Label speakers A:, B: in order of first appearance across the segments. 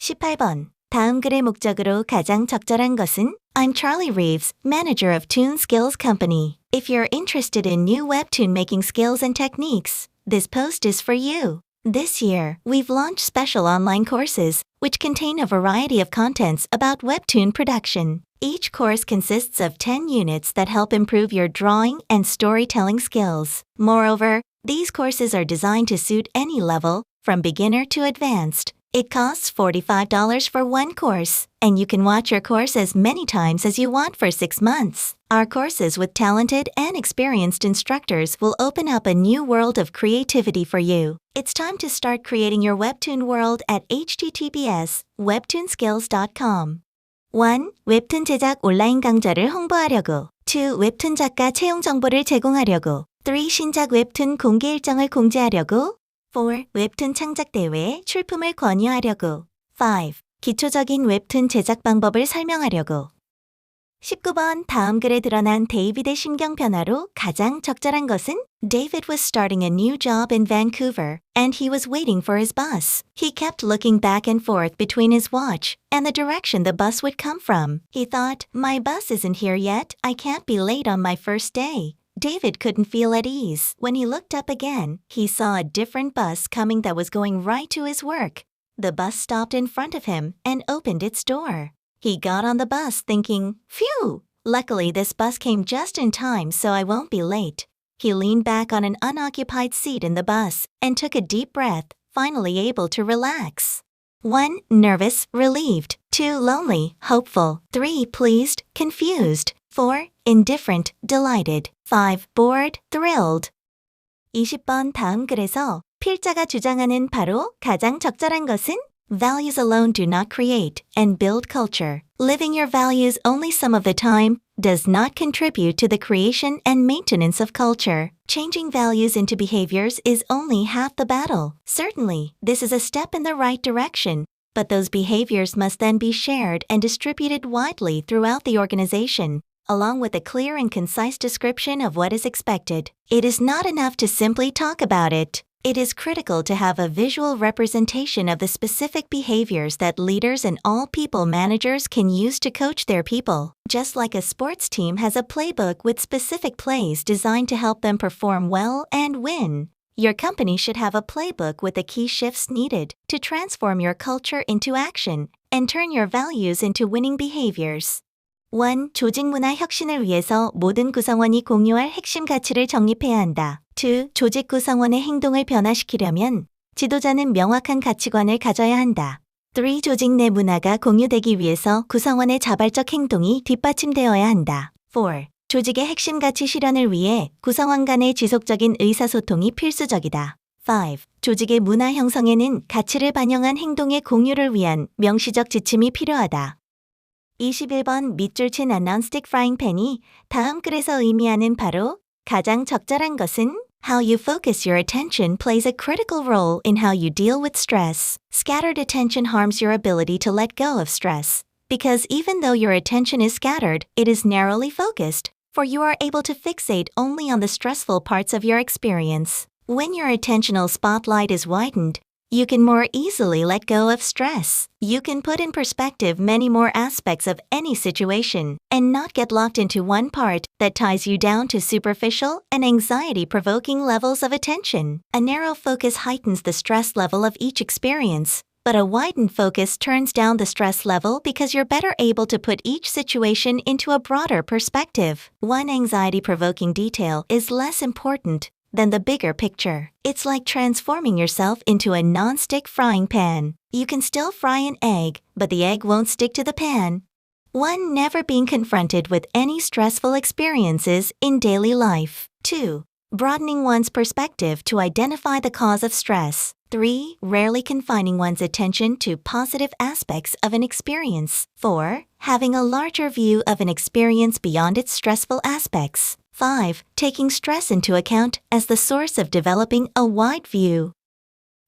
A: 18번. 다음 글의 목적으로 가장 적절한 것은 I'm Charlie Reeves, manager of Toon Skills Company. If you're interested in new webtoon making skills and techniques, this post is for you. This year, we've launched special online courses, which contain a variety of contents about webtoon production. Each course consists of 10 units that help improve your drawing and storytelling skills. Moreover, these courses are designed to suit any level, from beginner to advanced. It costs $45 for one course, and you can watch your course as many times as you want for 6 months. Our courses with talented and experienced instructors will open up a new world of creativity for you. It's time to start creating your webtoon world at https://webtoonskills.com. 1. 웹툰 제작 온라인 강좌를 홍보하려고. 2. 웹툰 작가 채용 정보를 제공하려고. 3. 신작 웹툰 공개 일정을 공지하려고. 4. 웹툰 창작 대회에 출품을 권유하려고. 5. 기초적인 웹툰 제작 방법을 설명하려고. 19번. 다음 글에 드러난 데이빗의 심경 변화로 가장 적절한 것은 David was starting a new job in Vancouver, and he was waiting for his bus. He kept looking back and forth between his watch and the direction the bus would come from. He thought, my bus isn't here yet, I can't be late on my first day. David couldn't feel at ease. When he looked up again, he saw a different bus coming that was going right to his work. The bus stopped in front of him and opened its door. He got on the bus thinking, phew! Luckily, this bus came just in time, so I won't be late. He leaned back on an unoccupied seat in the bus and took a deep breath, finally able to relax. 1. Nervous, relieved. 2. Lonely, hopeful. 3. Pleased, confused. 4. Indifferent, delighted. 5. Bored, thrilled. 20번. 다음 글에서 필자가 주장하는 바로 가장 적절한 것은 Values alone do not create and build culture. Living your values only some of the time does not contribute to the creation and maintenance of culture. Changing values into behaviors is only half the battle. Certainly, this is a step in the right direction, but those behaviors must then be shared and distributed widely throughout the organization, along with a clear and concise description of what is expected. It is not enough to simply talk about it. It is critical to have a visual representation of the specific behaviors that leaders and all people managers can use to coach their people. Just like a sports team has a playbook with specific plays designed to help them perform well and win, your company should have a playbook with the key shifts needed to transform your culture into action and turn your values into winning behaviors. 1. 조직 문화 혁신을 위해서 모든 구성원이 공유할 핵심 가치를 정립해야 한다. 2. 조직 구성원의 행동을 변화시키려면 지도자는 명확한 가치관을 가져야 한다. 3. 조직 내 문화가 공유되기 위해서 구성원의 자발적 행동이 뒷받침되어야 한다. 4. 조직의 핵심 가치 실현을 위해 구성원 간의 지속적인 의사소통이 필수적이다. 5. 조직의 문화 형성에는 가치를 반영한 행동의 공유를 위한 명시적 지침이 필요하다. 21번 밑줄 친 non-stick frying pan이 다음 글에서 의미하는 바로 가장 적절한 것은 How you focus your attention plays a critical role in how you deal with stress. Scattered attention harms your ability to let go of stress. Because even though your attention is scattered, it is narrowly focused, for you are able to fixate only on the stressful parts of your experience. When your attentional spotlight is widened, you can more easily let go of stress. You can put in perspective many more aspects of any situation and not get locked into one part that ties you down to superficial and anxiety-provoking levels of attention. A narrow focus heightens the stress level of each experience, but a widened focus turns down the stress level because you're better able to put each situation into a broader perspective. One anxiety-provoking detail is less important than the bigger picture. It's like transforming yourself into a non-stick frying pan. You can still fry an egg, but the egg won't stick to the pan. 1. Never being confronted with any stressful experiences in daily life. 2. Broadening one's perspective to identify the cause of stress. 3. Rarely confining one's attention to positive aspects of an experience. 4. Having a larger view of an experience beyond its stressful aspects. 5. Taking stress into account as the source of developing a wide view.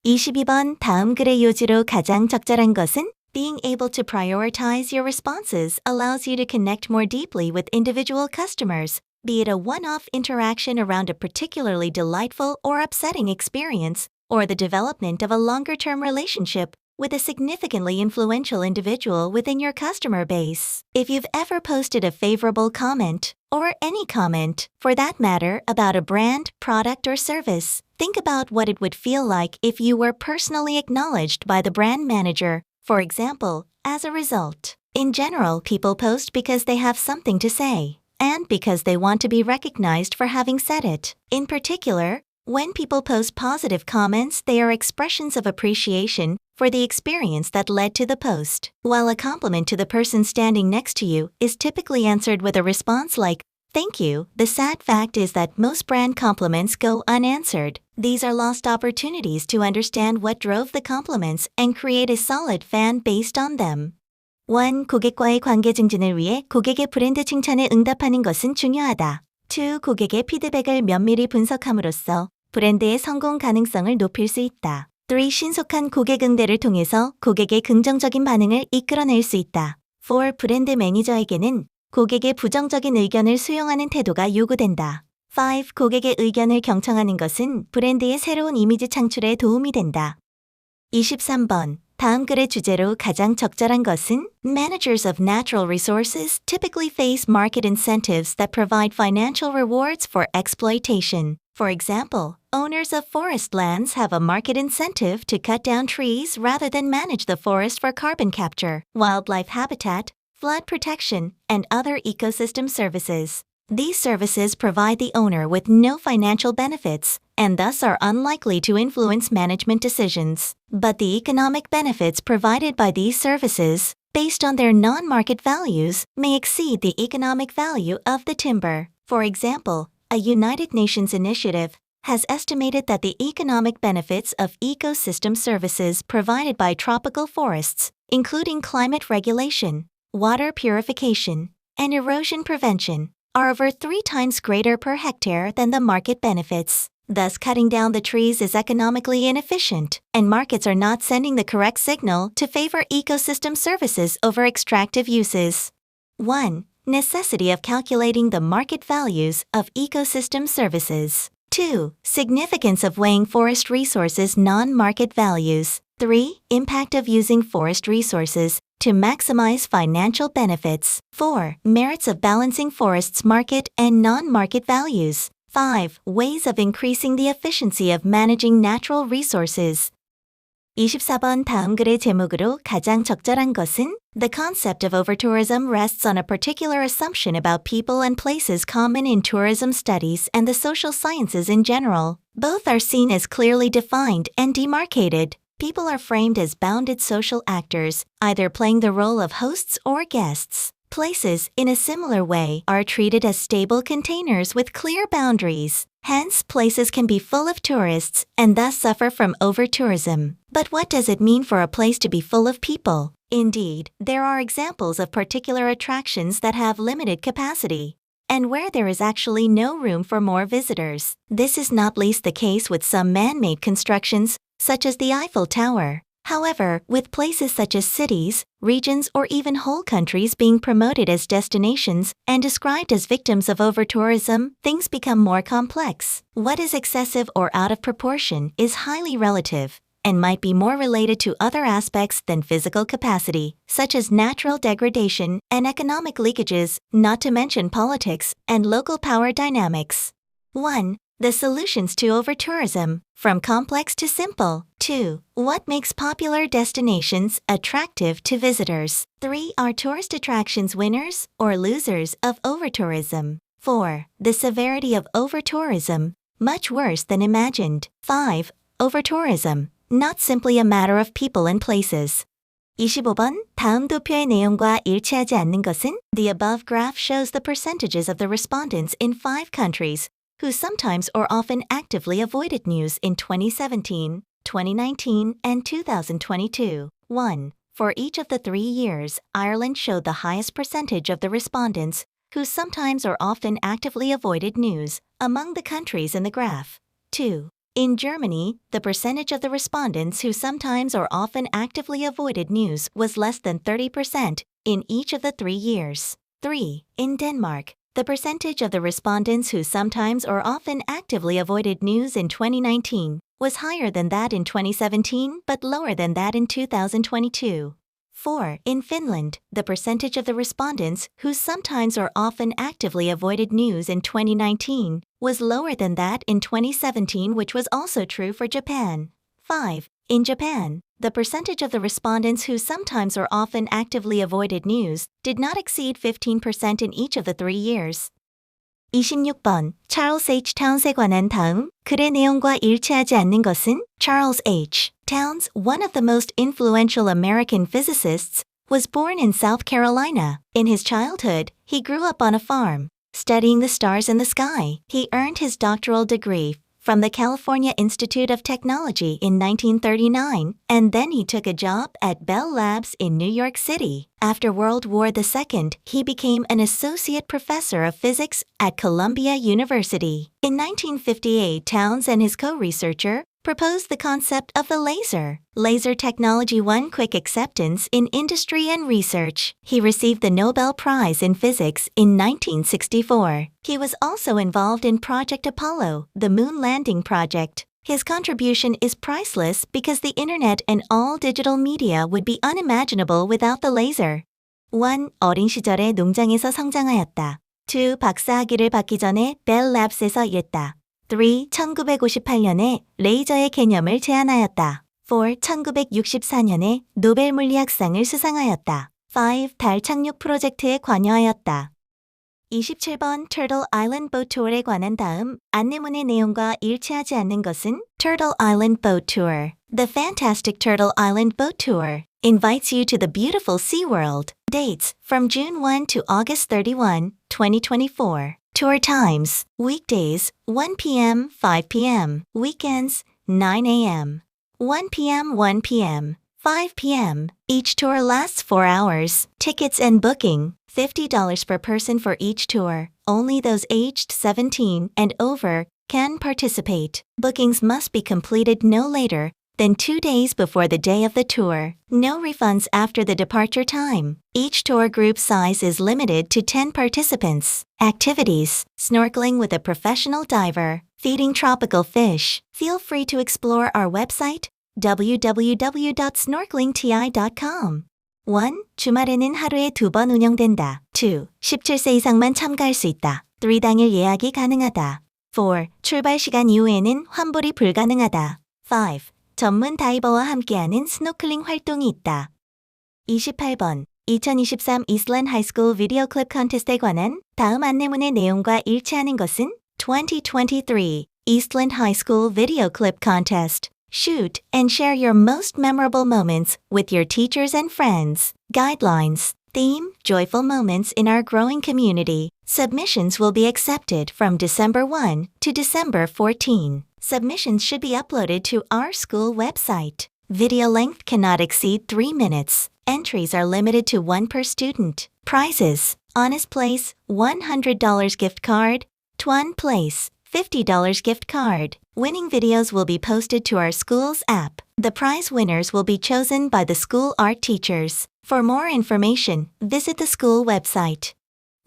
A: 22번 다음 글의 요지로 가장 적절한 것은 Being able to prioritize your responses allows you to connect more deeply with individual customers, be it a one-off interaction around a particularly delightful or upsetting experience, or the development of a longer-term relationship with a significantly influential individual within your customer base. If you've ever posted a favorable comment, or any comment, for that matter, about a brand, product, or service, think about what it would feel like if you were personally acknowledged by the brand manager, for example, as a result. In general, people post because they have something to say, and because they want to be recognized for having said it. In particular, when people post positive comments, they are expressions of appreciation for the experience that led to the post. While a compliment to the person standing next to you is typically answered with a response like, "Thank you," the sad fact is that most brand compliments go unanswered. These are lost opportunities to understand what drove the compliments and create a solid fan based on them. 1. 고객과의 관계 증진을 위해 고객의 브랜드 칭찬에 응답하는 것은 중요하다. 2. 고객의 피드백을 면밀히 분석함으로써 브랜드의 성공 가능성을 높일 수 있다. 3. 신속한 고객 응대를 통해서 고객의 긍정적인 반응을 이끌어낼 수 있다. 4. 브랜드 매니저에게는 고객의 부정적인 의견을 수용하는 태도가 요구된다. 5. 고객의 의견을 경청하는 것은 브랜드의 새로운 이미지 창출에 도움이 된다. 23번. 다음 글의 주제로 가장 적절한 것은 Managers of natural resources typically face market incentives that provide financial rewards for exploitation. For example, owners of forest lands have a market incentive to cut down trees rather than manage the forest for carbon capture, wildlife habitat, flood protection, and other ecosystem services. These services provide the owner with no financial benefits and thus are unlikely to influence management decisions. But the economic benefits provided by these services, based on their non-market values, may exceed the economic value of the timber. For example, a United Nations initiative has estimated that the economic benefits of ecosystem services provided by tropical forests, including climate regulation, water purification, and erosion prevention, are over 3 times greater per hectare than the market benefits. Thus, cutting down the trees is economically inefficient, and markets are not sending the correct signal to favor ecosystem services over extractive uses. 1. Necessity of calculating the market values of ecosystem services. 2. Significance of weighing forest resources' non-market values. 3. Impact of using forest resources to maximize financial benefits. 4. Merits of balancing forests' market and non-market values. 5. Ways of increasing the efficiency of managing natural resources. 24번 다음 글의 제목으로 가장 적절한 것은 The concept of overtourism rests on a particular assumption about people and places common in tourism studies and the social sciences in general. Both are seen as clearly defined and demarcated. People are framed as bounded social actors, either playing the role of hosts or guests. Places, in a similar way, are treated as stable containers with clear boundaries. Hence, places can be full of tourists and thus suffer from over-tourism. But what does it mean for a place to be full of people? Indeed, there are examples of particular attractions that have limited capacity, and where there is actually no room for more visitors. This is not least the case with some man-made constructions, such as the Eiffel Tower. However, with places such as cities, regions, or even whole countries being promoted as destinations and described as victims of over-tourism, things become more complex. What is excessive or out of proportion is highly relative and might be more related to other aspects than physical capacity, such as natural degradation and economic leakages, not to mention politics and local power dynamics. 1. The solutions to over-tourism, from complex to simple. 2. What makes popular destinations attractive to visitors? 3. Are tourist attractions winners or losers of over-tourism? 4. The severity of over-tourism, much worse than imagined. 5. Over-tourism, not simply a matter of people and places. 25번, 다음 도표의 내용과 일치하지 않는 것은? The above graph shows the percentages of the respondents in 5 countries who sometimes or often actively avoided news in 2017, 2019, and 2022. 1. For each of the 3 years, Ireland showed the highest percentage of the respondents who sometimes or often actively avoided news among the countries in the graph. 2. In Germany, the percentage of the respondents who sometimes or often actively avoided news was less than 30% in each of the 3 years. 3. In Denmark, the percentage of the respondents who sometimes or often actively avoided news in 2019 was higher than that in 2017 but lower than that in 2022. 4. In Finland, the percentage of the respondents who sometimes or often actively avoided news in 2019 was lower than that in 2017, which was also true for Japan. 5. In Japan, the percentage of the respondents who sometimes or often actively avoided news did not exceed 15% in each of the 3 years. 26번. Charles H. Towns에 관한 다음 글의 내용과 일치하지 않는 것은? Charles H. Towns, one of the most influential American physicists, was born in South Carolina. In his childhood, he grew up on a farm, studying the stars in the sky. He earned his doctoral degree from the California Institute of Technology in 1939, and then he took a job at Bell Labs in New York City. After World War II, he became an associate professor of physics at Columbia University. In 1958, Towns and his co-researcher proposed the concept of the laser. Laser technology won quick acceptance in industry and research. He received the Nobel Prize in Physics in 1964. He was also involved in Project Apollo, the moon landing project. His contribution is priceless because the internet and all digital media would be unimaginable without the laser. 1. 어린 시절에 농장에서 성장하였다. 2. 박사학위를 받기 전에 벨 랩스에서 일했다. 3. 1958년에 레이저의 개념을 제안하였다. 4. 1964년에 노벨 물리학상을 수상하였다. 5. 달 착륙 프로젝트에 관여하였다. 27번 Turtle Island Boat Tour에 관한 다음 안내문의 내용과 일치하지 않는 것은? Turtle Island Boat Tour. The Fantastic Turtle Island Boat Tour invites you to the beautiful SeaWorld. Dates from June 1 to August 31, 2024. Tour times: weekdays 1 p.m. 5 p.m. Weekends 9 a.m. 1 p.m. 1 p.m. 5 p.m. Each tour lasts 4 hours. Tickets and booking: $50 per person for each tour. Only those aged 17 and over can participate. Bookings must be completed no later than 2 days before the day of the tour. No refunds after the departure time. Each tour group size is limited to 10 participants. Activities: snorkeling with a professional diver, feeding tropical fish. Feel free to explore our website www.snorkelingti.com. 1. 주말에는 하루에 2번 운영된다. 2. 17세 이상만 참가할 수 있다. 3. 당일 예약이 가능하다. 4. 출발 시간 이후에는 환불이 불가능하다. 5. 전문 다이버와 함께하는 스노클링 활동이 있다. 28번 2023 이슬랜드 하이스쿨 비디오 클립 컨테스트에 관한 다음 안내문의 내용과 일치하는 것은? 2023 Eastland High School Video Clip Contest. Shoot and share your most memorable moments with your teachers and friends. Guidelines. Theme: Joyful moments in our growing community. Submissions will be accepted from December 1 to December 14. Submissions should be uploaded to our school website. Video length cannot exceed 3 minutes. Entries are limited to 1 per student. Prizes: Honest Place, $100 gift card. Twan Place, $50 gift card. Winning videos will be posted to our school's app. The prize winners will be chosen by the school art teachers. For more information, visit the school website.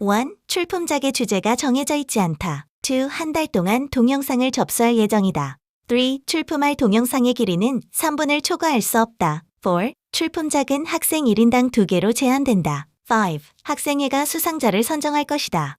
A: 1. 출품작의 주제가 정해져 있지 않다. 2. 한 달 동안 동영상을 접수할 예정이다. 3. 출품할 동영상의 길이는 3분을 초과할 수 없다. 4. 출품작은 학생 1인당 2개로 제한된다. 5. 학생회가 수상자를 선정할 것이다.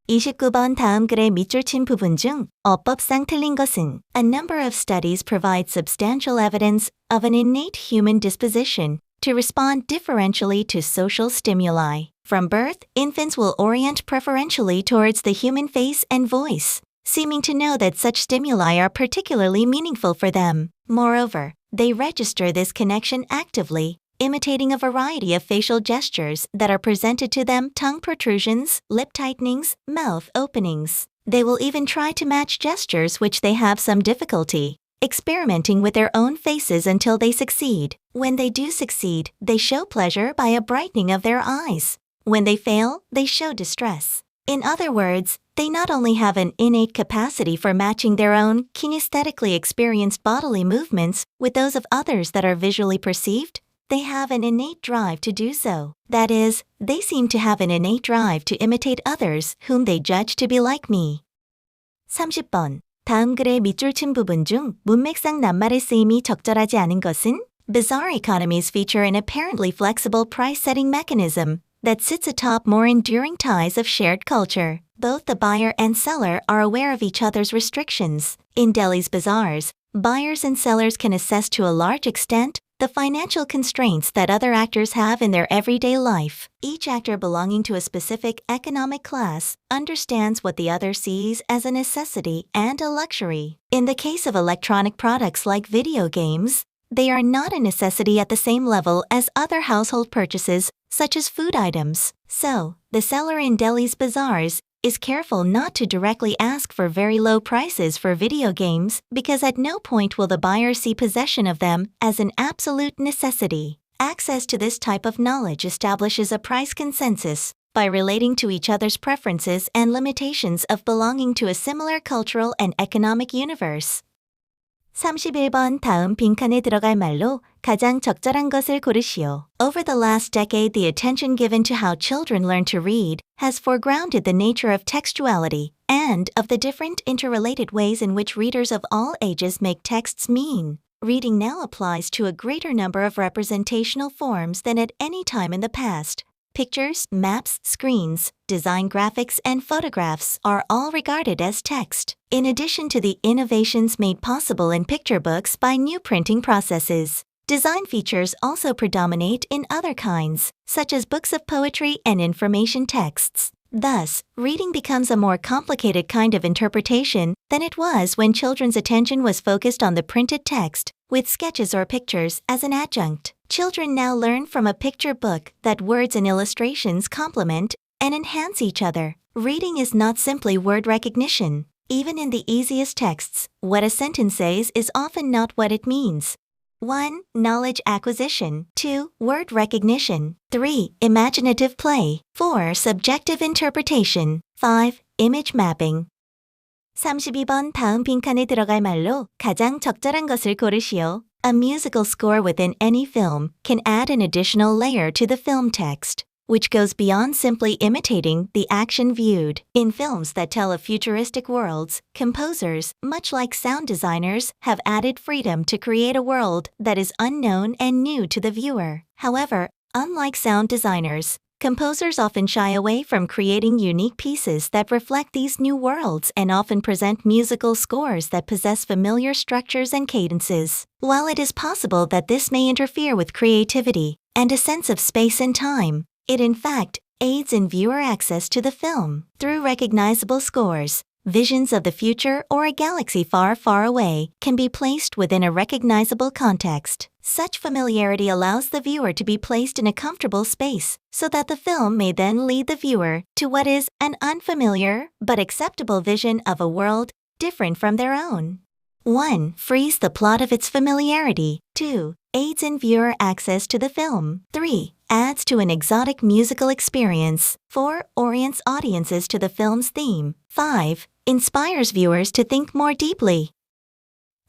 A: 29번 다음 글의 밑줄 친 부분 중 어법상 틀린 것은? A number of studies provide substantial evidence of an innate human disposition to respond differentially to social stimuli. From birth, infants will orient preferentially towards the human face and voice, seeming to know that such stimuli are particularly meaningful for them. Moreover, they register this connection actively, imitating a variety of facial gestures that are presented to them: tongue protrusions, lip tightenings, mouth openings. They will even try to match gestures which they have some difficulty, experimenting with their own faces until they succeed. When they do succeed, they show pleasure by a brightening of their eyes. When they fail, they show distress. In other words, they not only have an innate capacity for matching their own kinesthetically experienced bodily movements with those of others that are visually perceived, they have an innate drive to do so. That is, they seem to have an innate drive to imitate others whom they judge to be like me. 30번. 다음 글의 밑줄 친 부분 중 문맥상 낱말의 쓰임이 적절하지 않은 것은 bizarre economies feature an apparently flexible price-setting mechanism that sits atop more enduring ties of shared culture. Both the buyer and seller are aware of each other's restrictions. In Delhi's bazaars, buyers and sellers can assess to a large extent the financial constraints that other actors have in their everyday life. Each actor belonging to a specific economic class understands what the other sees as a necessity and a luxury. In the case of electronic products like video games, they are not a necessity at the same level as other household purchases, such as food items. So, the seller in Delhi's bazaars is careful not to directly ask for very low prices for video games because at no point will the buyer see possession of them as an absolute necessity. Access to this type of knowledge establishes a price consensus by relating to each other's preferences and limitations of belonging to a similar cultural and economic universe. 31번 다음 빈칸에 들어갈 말로 가장 적절한 것을 고르시오. Over the last decade, the attention given to how children learn to read has foregrounded the nature of textuality and of the different interrelated ways in which readers of all ages make texts mean. Reading now applies to a greater number of representational forms than at any time in the past. Pictures, maps, screens, design graphics, and photographs are all regarded as text, in addition to the innovations made possible in picture books by new printing processes. Design features also predominate in other kinds, such as books of poetry and information texts. Thus, reading becomes a more complicated kind of interpretation than it was when children's attention was focused on the printed text, with sketches or pictures as an adjunct. Children now learn from a picture book that words and illustrations complement and enhance each other. Reading is not simply word recognition. Even in the easiest texts, what a sentence says is often not what it means. 1. Knowledge acquisition. 2. Word recognition. 3. Imaginative play. 4. Subjective interpretation. 5. Image mapping. 32번 다음 빈칸에 들어갈 말로 가장 적절한 것을 고르시오. A musical score within any film can add an additional layer to the film text, which goes beyond simply imitating the action viewed. In films that tell of futuristic worlds, composers, much like sound designers, have added freedom to create a world that is unknown and new to the viewer. However, unlike sound designers, composers often shy away from creating unique pieces that reflect these new worlds and often present musical scores that possess familiar structures and cadences. While it is possible that this may interfere with creativity and a sense of space and time, it in fact aids in viewer access to the film. Through recognizable scores, visions of the future or a galaxy far, far away can be placed within a recognizable context. Such familiarity allows the viewer to be placed in a comfortable space, so that the film may then lead the viewer to what is an unfamiliar but acceptable vision of a world different from their own. 1. Frees the plot of its familiarity. 2. Aids in viewer access to the film. 3. Adds to an exotic musical experience. 4. Orients audiences to the film's theme. 5. Inspires viewers to think more deeply.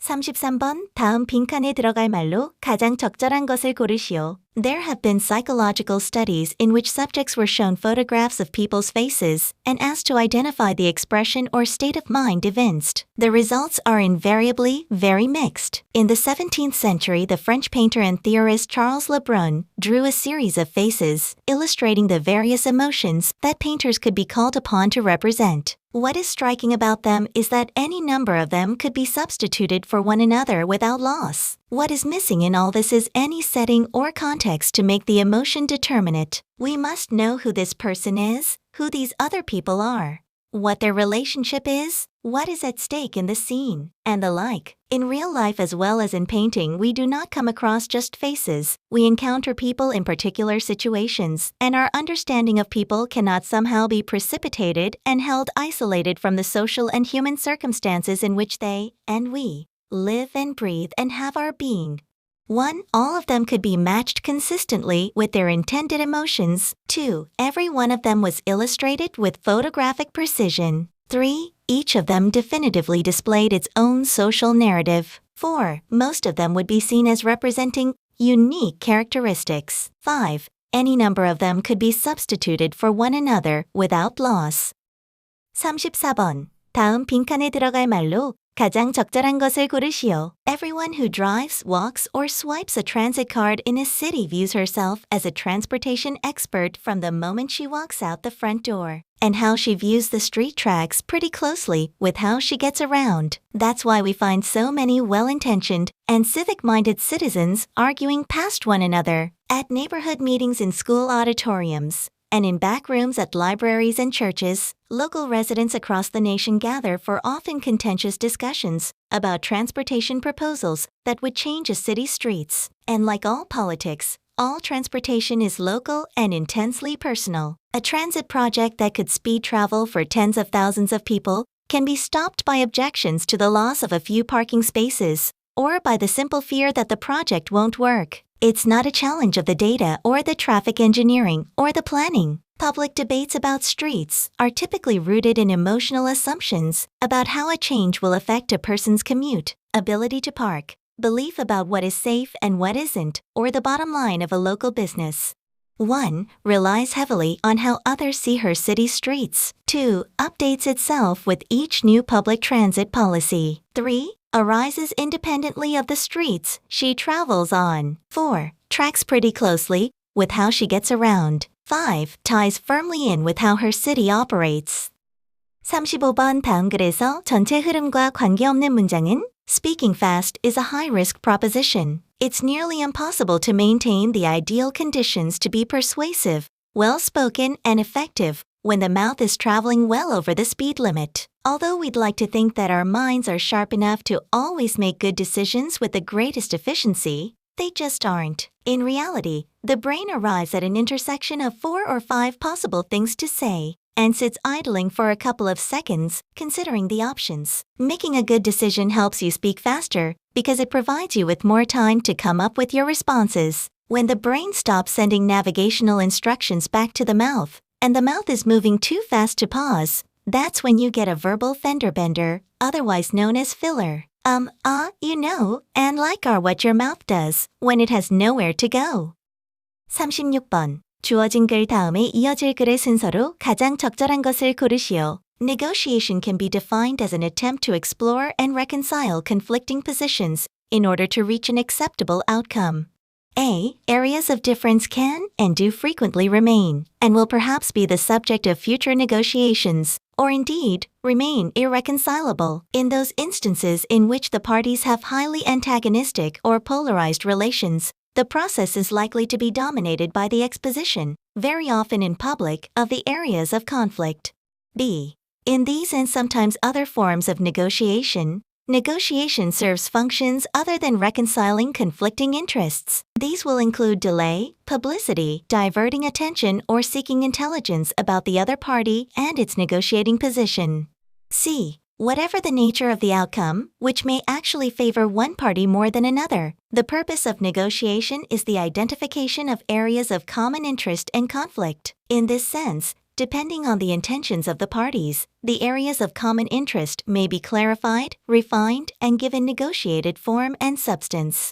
A: 33번 다음 빈칸에 들어갈 말로 가장 적절한 것을 고르시오. There have been psychological studies in which subjects were shown photographs of people's faces and asked to identify the expression or state of mind evinced. The results are invariably very mixed. In the 17th century, the French painter and theorist Charles Le Brun drew a series of faces, illustrating the various emotions that painters could be called upon to represent. What is striking about them is that any number of them could be substituted for one another without loss. What is missing in all this is any setting or context to make the emotion determinate. We must know who this person is, who these other people are, what their relationship is, what is at stake in the scene, and the like. In real life as well as in painting, we do not come across just faces. We encounter people in particular situations, and our understanding of people cannot somehow be precipitated and held isolated from the social and human circumstances in which they, and we, live and breathe and have our being. 1. All of them could be matched consistently with their intended emotions. 2. Every one of them was illustrated with photographic precision. 3. Each of them definitively displayed its own social narrative. 4. Most of them would be seen as representing unique characteristics. 5. Any number of them could be substituted for one another without loss. 34번. 다음 빈칸에 들어갈 말로 가장 적절한 것을 고르시오. Everyone who drives, walks, or swipes a transit card in a city views herself as a transportation expert from the moment she walks out the front door. And how she views the street tracks pretty closely with how she gets around. That's why we find so many well-intentioned and civic-minded citizens arguing past one another at neighborhood meetings in school auditoriums. And in back rooms at libraries and churches, local residents across the nation gather for often contentious discussions about transportation proposals that would change a city's streets. And like all politics, all transportation is local and intensely personal. A transit project that could speed travel for tens of thousands of people can be stopped by objections to the loss of a few parking spaces, or by the simple fear that the project won't work. It's not a challenge of the data or the traffic engineering or the planning. Public debates about streets are typically rooted in emotional assumptions about how a change will affect a person's commute, ability to park, belief about what is safe and what isn't, or the bottom line of a local business. 1. Relies heavily on how others see her city's streets. 2. Updates itself with each new public transit policy. 3. Arises independently of the streets she travels on. 4. Tracks pretty closely with how she gets around. 5. Ties firmly in with how her city operates. 35번 다음 글에서 전체 흐름과 관계없는 문장은 Speaking fast is a high-risk proposition. It's nearly impossible to maintain the ideal conditions to be persuasive, well-spoken, and effective when the mouth is traveling well over the speed limit. Although we'd like to think that our minds are sharp enough to always make good decisions with the greatest efficiency, they just aren't. In reality, the brain arrives at an intersection of 4 or 5 possible things to say, and sits idling for a couple of seconds, considering the options. Making a good decision helps you speak faster because it provides you with more time to come up with your responses. When the brain stops sending navigational instructions back to the mouth, and the mouth is moving too fast to pause, that's when you get a verbal fender bender, otherwise known as filler. You know, and like are what your mouth does when it has nowhere to go. 36번. 주어진 글 다음에 이어질 글의 순서로 가장 적절한 것을 고르시오. Negotiation can be defined as an attempt to explore and reconcile conflicting positions in order to reach an acceptable outcome. A. Areas of difference can and do frequently remain, and will perhaps be the subject of future negotiations, or indeed, remain irreconcilable in those instances in which the parties have highly antagonistic or polarized relations. The process is likely to be dominated by the exposition, very often in public, of the areas of conflict. B. In these and sometimes other forms of negotiation serves functions other than reconciling conflicting interests. These will include delay, publicity, diverting attention, or seeking intelligence about the other party and its negotiating position. C. Whatever the nature of the outcome, which may actually favor one party more than another, the purpose of negotiation is the identification of areas of common interest and conflict. In this sense, depending on the intentions of the parties, the areas of common interest may be clarified, refined, and given negotiated form and substance.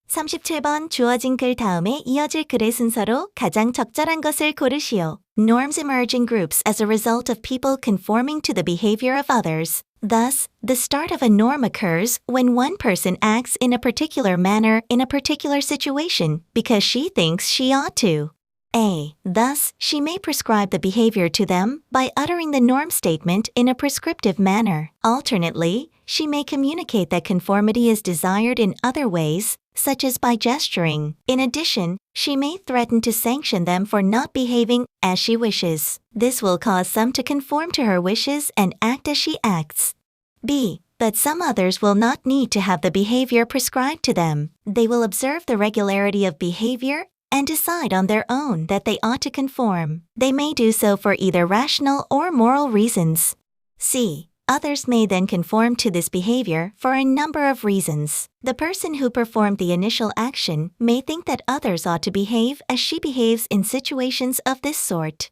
A: 37번 주어진 글 다음에 이어질 글의 순서로 가장 적절한 것을 고르시오. Norms emerge in groups as a result of people conforming to the behavior of others. Thus, the start of a norm occurs when one person acts in a particular manner in a particular situation because she thinks she ought to. A. Thus, she may prescribe the behavior to them by uttering the norm statement in a prescriptive manner. Alternately, she may communicate that conformity is desired in other ways, such as by gesturing. In addition, she may threaten to sanction them for not behaving as she wishes. This will cause some to conform to her wishes and act as she acts. B. But some others will not need to have the behavior prescribed to them. They will observe the regularity of behavior and decide on their own that they ought to conform. They may do so for either rational or moral reasons. C. Others may then conform to this behavior for a number of reasons. The person who performed the initial action may think that others ought to behave as she behaves in situations of this sort.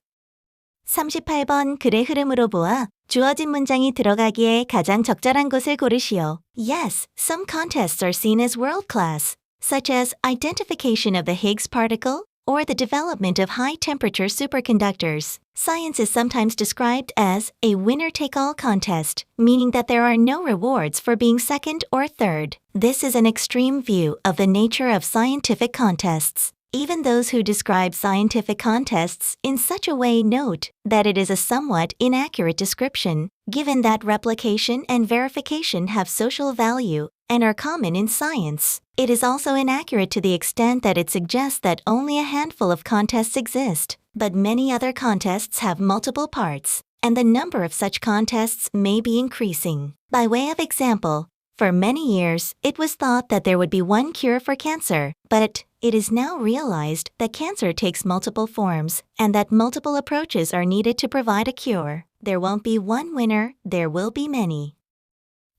A: 38번 글의 흐름으로 보아 주어진 문장이 들어가기에 가장 적절한 곳을 고르시오. Yes, some contests are seen as world-class, such as identification of the Higgs particle, or the development of high-temperature superconductors. Science is sometimes described as a winner-take-all contest, meaning that there are no rewards for being second or third. This is an extreme view of the nature of scientific contests. Even those who describe scientific contests in such a way note that it is a somewhat inaccurate description, given that replication and verification have social value and are common in science. It is also inaccurate to the extent that it suggests that only a handful of contests exist, but many other contests have multiple parts, and the number of such contests may be increasing. By way of example, for many years, it was thought that there would be one cure for cancer, but it is now realized that cancer takes multiple forms and that multiple approaches are needed to provide a cure. There won't be one winner, there will be many.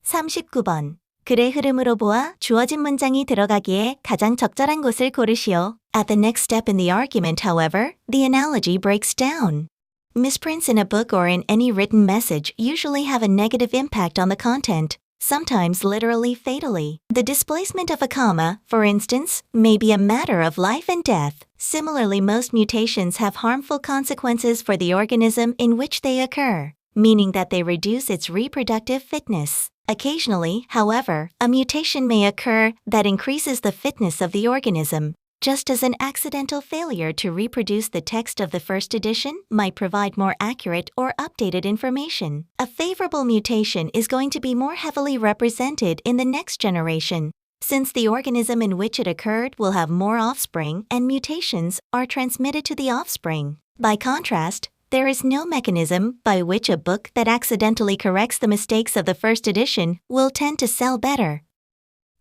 A: 39번. 글의 흐름으로 보아 주어진 문장이 들어가기에 가장 적절한 곳을 고르시오. At the next step in the argument, however, the analogy breaks down. Misprints in a book or in any written message usually have a negative impact on the content, sometimes literally fatally. The displacement of a comma, for instance, may be a matter of life and death. Similarly, most mutations have harmful consequences for the organism in which they occur, meaning that they reduce its reproductive fitness. Occasionally, however, a mutation may occur that increases the fitness of the organism, just as an accidental failure to reproduce the text of the first edition might provide more accurate or updated information. A favorable mutation is going to be more heavily represented in the next generation, since the organism in which it occurred will have more offspring and mutations are transmitted to the offspring. By contrast, there is no mechanism by which a book that accidentally corrects the mistakes of the first edition will tend to sell better.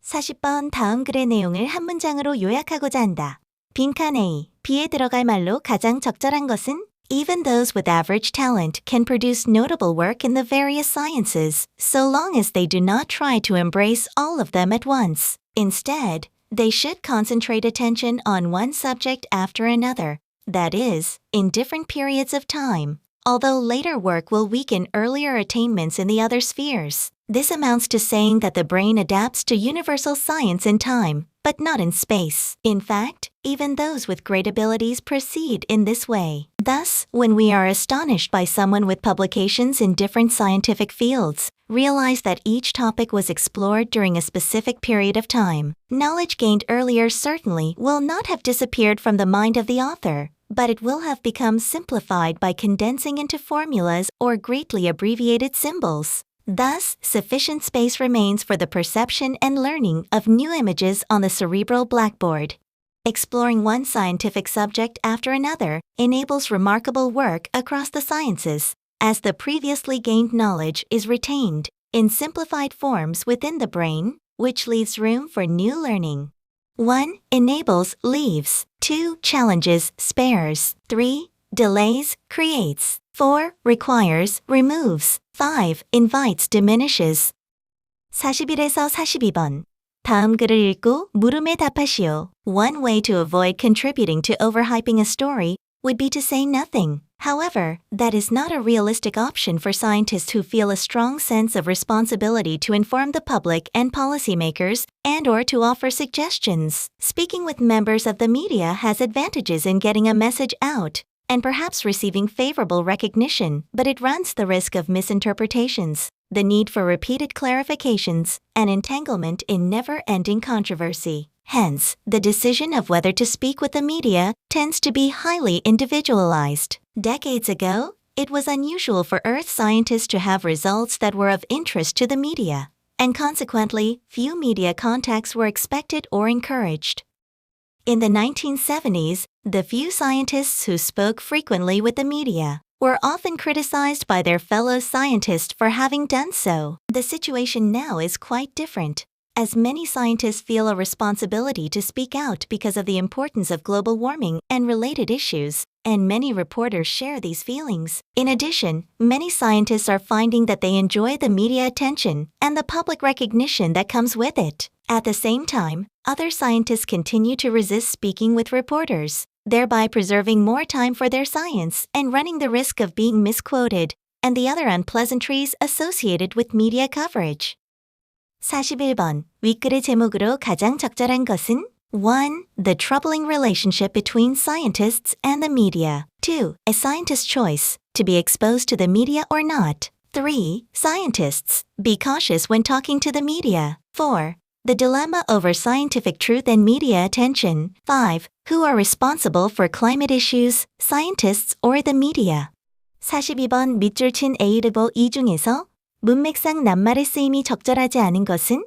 A: 40번 다음 글의 내용을 한 문장으로 요약하고자 한다. 빈칸 A. B에 들어갈 말로 가장 적절한 것은? Even those with average talent can produce notable work in the various sciences, so long as they do not try to embrace all of them at once. Instead, they should concentrate attention on one subject after another, that is, in different periods of time, although later work will weaken earlier attainments in the other spheres. This amounts to saying that the brain adapts to universal science in time, but not in space. In fact, even those with great abilities proceed in this way. Thus, when we are astonished by someone with publications in different scientific fields, realize that each topic was explored during a specific period of time. Knowledge gained earlier certainly will not have disappeared from the mind of the author, but it will have become simplified by condensing into formulas or greatly abbreviated symbols. Thus, sufficient space remains for the perception and learning of new images on the cerebral blackboard. Exploring one scientific subject after another enables remarkable work across the sciences, as the previously gained knowledge is retained in simplified forms within the brain, which leaves room for new learning. 1. Enables, leaves. 2. Challenges, spares. 3. Delays, creates. 4. Requires, removes. 5. Invites, diminishes. 41에서 42번. 다음 글을 읽고 물음에 답하시오. One way to avoid contributing to overhyping a story would be to say nothing. However, that is not a realistic option for scientists who feel a strong sense of responsibility to inform the public and policymakers and/or to offer suggestions. Speaking with members of the media has advantages in getting a message out and perhaps receiving favorable recognition, but it runs the risk of misinterpretations, the need for repeated clarifications, and entanglement in never-ending controversy. Hence, the decision of whether to speak with the media tends to be highly individualized. Decades ago, it was unusual for Earth scientists to have results that were of interest to the media, and consequently, few media contacts were expected or encouraged. In the 1970s, the few scientists who spoke frequently with the media were often criticized by their fellow scientists for having done so. The situation now is quite different, as many scientists feel a responsibility to speak out because of the importance of global warming and related issues, and many reporters share these feelings. In addition, many scientists are finding that they enjoy the media attention and the public recognition that comes with it. At the same time, other scientists continue to resist speaking with reporters, thereby preserving more time for their science and running the risk of being misquoted and the other unpleasantries associated with media coverage. 41번. 윗글의 제목으로 가장 적절한 것은? 1. The troubling relationship between scientists and the media. 2. A scientist's choice, to be exposed to the media or not. 3. Scientists, be cautious when talking to the media. 4. The dilemma over scientific truth and media attention. 5. Who are responsible for climate issues, scientists or the media? 42번 밑줄 친 A르보 이 중에서 문맥상 낱말의 쓰임이 적절하지 않은 것은?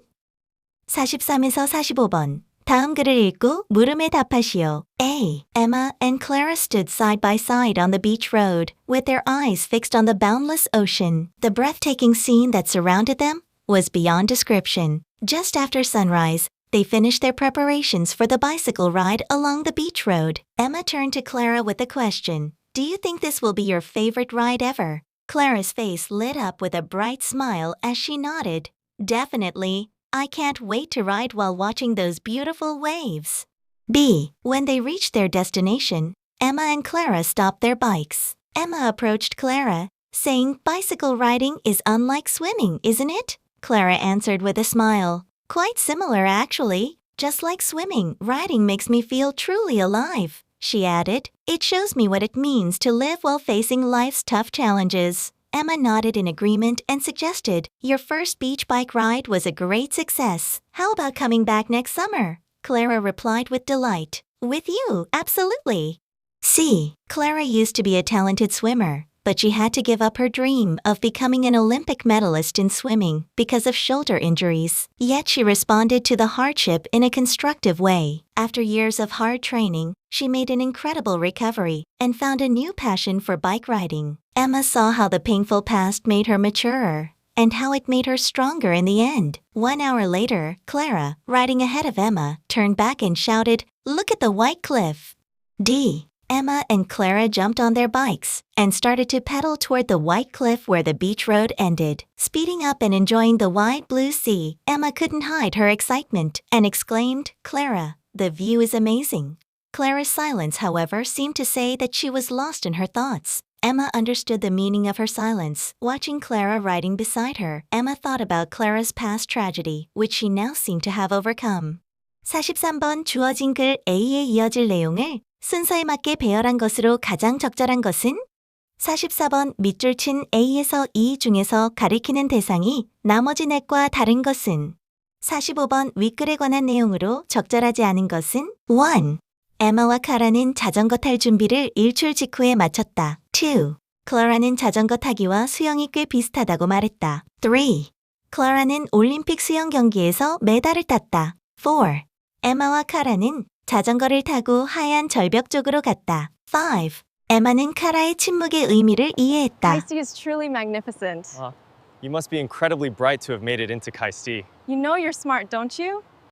A: 43에서 45번. 다음 글을 읽고 물음에 답하시오. A. Emma and Clara stood side by side on the beach road, with their eyes fixed on the boundless ocean. The breathtaking scene that surrounded them was beyond description. Just after sunrise, they finished their preparations for the bicycle ride along the beach road. Emma turned to Clara with a question. Do you think this will be your favorite ride ever? Clara's face lit up with a bright smile as she nodded. Definitely. I can't wait to ride while watching those beautiful waves. B. When they reached their destination, Emma and Clara stopped their bikes. Emma approached Clara, saying, "Bicycle riding is unlike swimming, isn't it?" Clara answered with a smile. "Quite similar, actually. Just like swimming, riding makes me feel truly alive," she added. "It shows me what it means to live while facing life's tough challenges." Emma nodded in agreement and suggested, "Your first beach bike ride was a great success. How about coming back next summer?" Clara replied with delight. "With you, absolutely." C. Clara used to be a talented swimmer, but she had to give up her dream of becoming an Olympic medalist in swimming because of shoulder injuries. Yet she responded to the hardship in a constructive way. After years of hard training, she made an incredible recovery and found a new passion for bike riding. Emma saw how the painful past made her maturer and how it made her stronger in the end. 1 hour later, Clara, riding ahead of Emma, turned back and shouted, "Look at the white cliff." D. Emma and Clara jumped on their bikes and started to pedal toward the white cliff where the beach road ended. Speeding up and enjoying the wide blue sea, Emma couldn't hide her excitement and exclaimed, "Clara, the view is amazing." Clara's silence, however, seemed to say that she was lost in her thoughts. Emma understood the meaning of her silence. Watching Clara riding beside her, Emma thought about Clara's past tragedy, which she now seemed to have overcome. 43번 주어진 글 A에 이어질 내용을 순서에 맞게 배열한 것으로 가장 적절한 것은? 44번 밑줄 친 A에서 E 중에서 가리키는 대상이 나머지 넷과 다른 것은? 45번 윗글에 관한 내용으로 적절하지 않은 것은? 1. 에마와 카라는 자전거 탈 준비를 일출 직후에 마쳤다. 2. 클라라는 자전거 타기와 수영이 꽤 비슷하다고 말했다. 3. 클라라는 올림픽 수영 경기에서 메달을 땄다. 4. 에마와 카라는 자전거를 타고 하얀 절벽 쪽으로 갔다. 5. 에마는 카라의 침묵의 의미를 이해했다.
B: Kai-C is truly magnificent.
C: You must be incredibly bright to have made it into Kai-C.
B: You know you're smart, don't you?